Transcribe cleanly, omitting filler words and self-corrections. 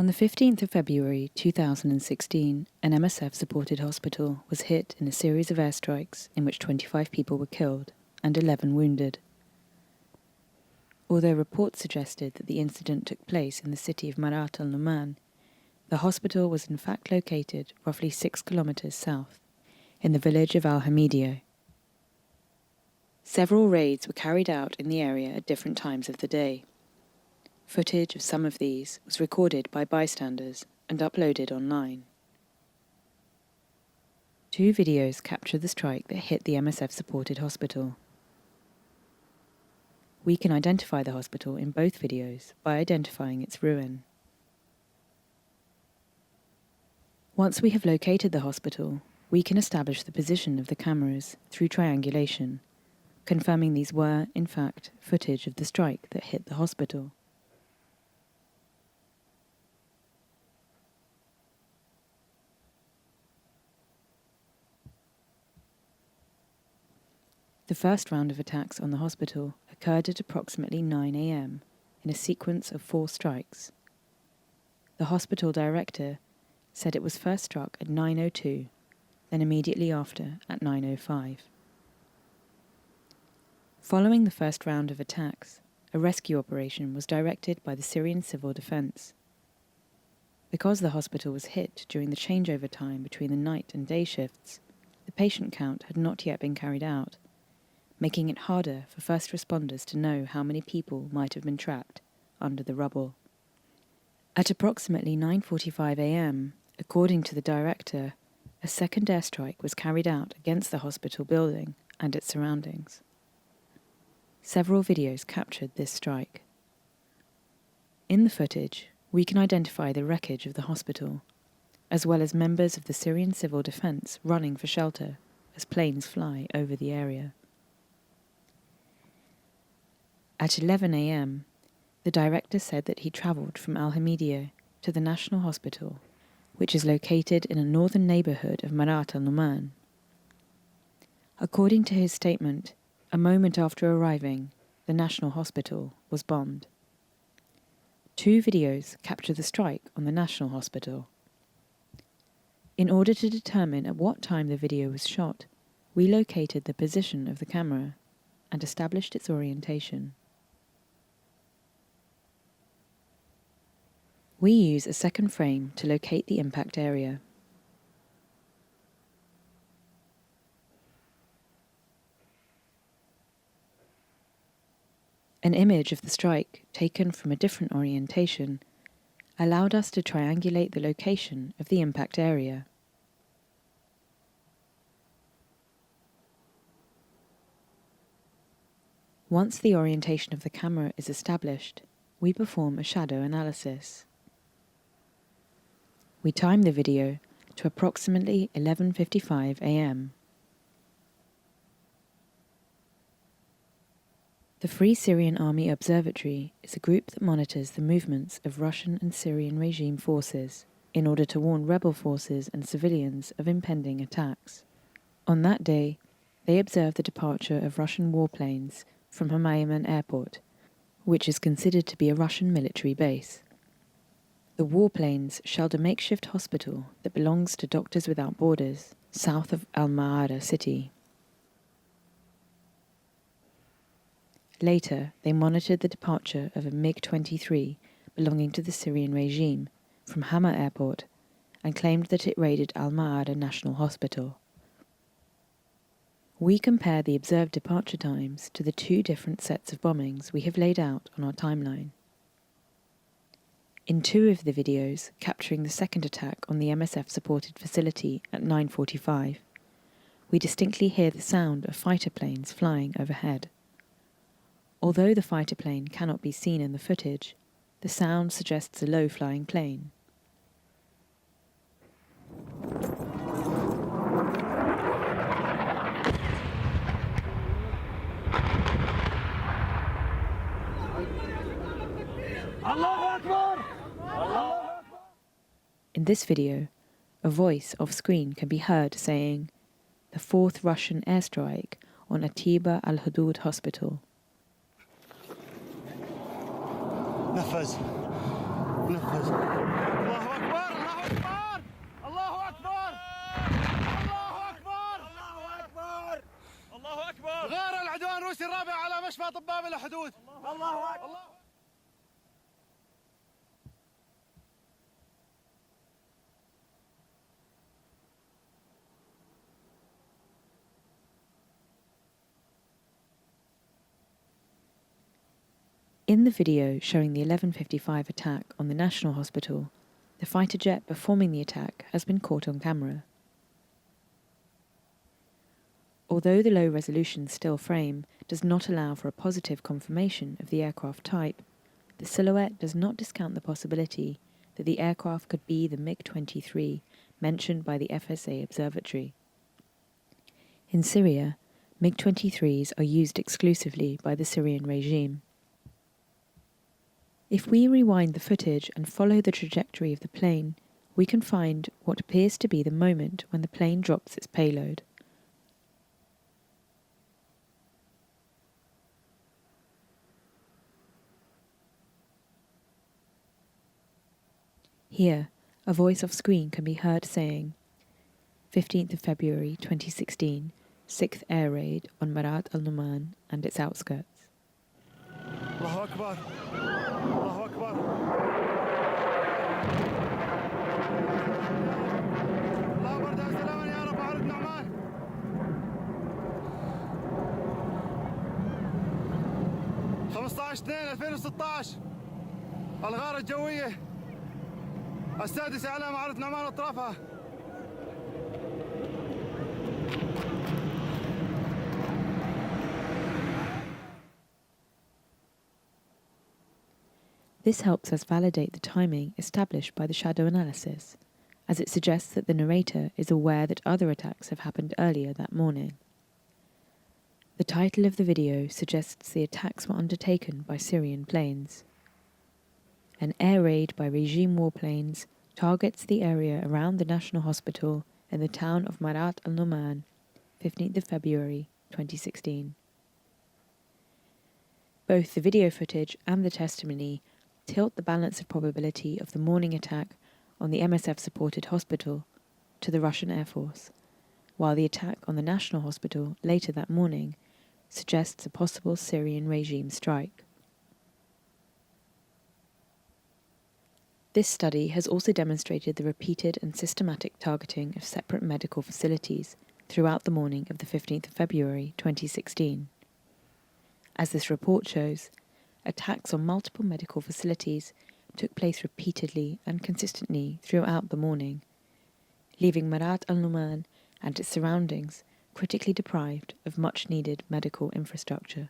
On the 15th of February 2016, an MSF-supported hospital was hit in a series of airstrikes in which 25 people were killed and 11 wounded. Although reports suggested that the incident took place in the city of Marat al-Numan, the hospital was in fact located roughly 6 kilometers south, in the village of Al-Hamidiya. Several raids were carried out in the area at different times of the day. Footage of some of these was recorded by bystanders and uploaded online. 2 videos capture the strike that hit the MSF-supported hospital. We can identify the hospital in both videos by identifying its ruin. Once we have located the hospital, we can establish the position of the cameras through triangulation, confirming these were, in fact, footage of the strike that hit the hospital. The first round of attacks on the hospital occurred at approximately 9 a.m. in a sequence of 4 strikes. The hospital director said it was first struck at 9:02, then immediately after at 9:05. Following the first round of attacks, a rescue operation was directed by the Syrian Civil Defense. Because the hospital was hit during the changeover time between the night and day shifts, the patient count had not yet been carried out, making it harder for first responders to know how many people might have been trapped under the rubble. At approximately 9:45 a.m., according to the director, a second airstrike was carried out against the hospital building and its surroundings. Several videos captured this strike. In the footage, we can identify the wreckage of the hospital, as well as members of the Syrian Civil Defense running for shelter as planes fly over the area. At 11 a.m., the director said that he travelled from Al-Hamidiya to the National Hospital, which is located in a northern neighbourhood of Marat al-Numan. According to his statement, a moment after arriving, the National Hospital was bombed. 2 videos capture the strike on the National Hospital. In order to determine at what time the video was shot, we located the position of the camera and established its orientation. We use a second frame to locate the impact area. An image of the strike, taken from a different orientation, allowed us to triangulate the location of the impact area. Once the orientation of the camera is established, we perform a shadow analysis. We time the video to approximately 11:55 a.m. The Free Syrian Army Observatory is a group that monitors the movements of Russian and Syrian regime forces in order to warn rebel forces and civilians of impending attacks. On that day, they observed the departure of Russian warplanes from Hama Airport, which is considered to be a Russian military base. The warplanes shelled a makeshift hospital that belongs to Doctors Without Borders, south of Al-Ma'ara city. Later, they monitored the departure of a MiG-23 belonging to the Syrian regime from Hama Airport and claimed that it raided Al-Ma'ara National Hospital. We compare the observed departure times to the 2 different sets of bombings we have laid out on our timeline. In 2 of the videos capturing the second attack on the MSF-supported facility at 9:45, we distinctly hear the sound of fighter planes flying overhead. Although the fighter plane cannot be seen in the footage, the sound suggests a low-flying plane. In this video, a voice off-screen can be heard saying, "The 4th Russian airstrike on Atiba al-Hudud Hospital." نفذ نفذ. الله أكبر الله أكبر الله أكبر الله أكبر الله أكبر الله أكبر. غار العدوان الروسي الرابع على مشفى طباب بلا حدود. الله أكبر. In the video showing the 11:55 attack on the National Hospital, the fighter jet performing the attack has been caught on camera. Although the low-resolution still frame does not allow for a positive confirmation of the aircraft type, the silhouette does not discount the possibility that the aircraft could be the MiG-23 mentioned by the FSA observatory. In Syria, MiG-23s are used exclusively by the Syrian regime. If we rewind the footage and follow the trajectory of the plane, we can find what appears to be the moment when the plane drops its payload. Here, a voice off screen can be heard saying, 15th of February 2016, 6th air raid on Marat al-Numan and its outskirts. الله أكبر الله أكبر. الله برد سلاما يا رب عرض نعمان. 15/2/2016 الغارة الجوية السادسة على معرة نعمان أطرافها. This helps us validate the timing established by the shadow analysis, as it suggests that the narrator is aware that other attacks have happened earlier that morning. The title of the video suggests the attacks were undertaken by Syrian planes. An air raid by regime warplanes targets the area around the National Hospital in the town of Marat al-Numan, 15th of February 2016. Both the video footage and the testimony tilt the balance of probability of the morning attack on the MSF-supported hospital to the Russian Air Force, while the attack on the National Hospital later that morning suggests a possible Syrian regime strike. This study has also demonstrated the repeated and systematic targeting of separate medical facilities throughout the morning of the 15th of February 2016. As this report shows, attacks on multiple medical facilities took place repeatedly and consistently throughout the morning, leaving Marat al-Numan and its surroundings critically deprived of much-needed medical infrastructure.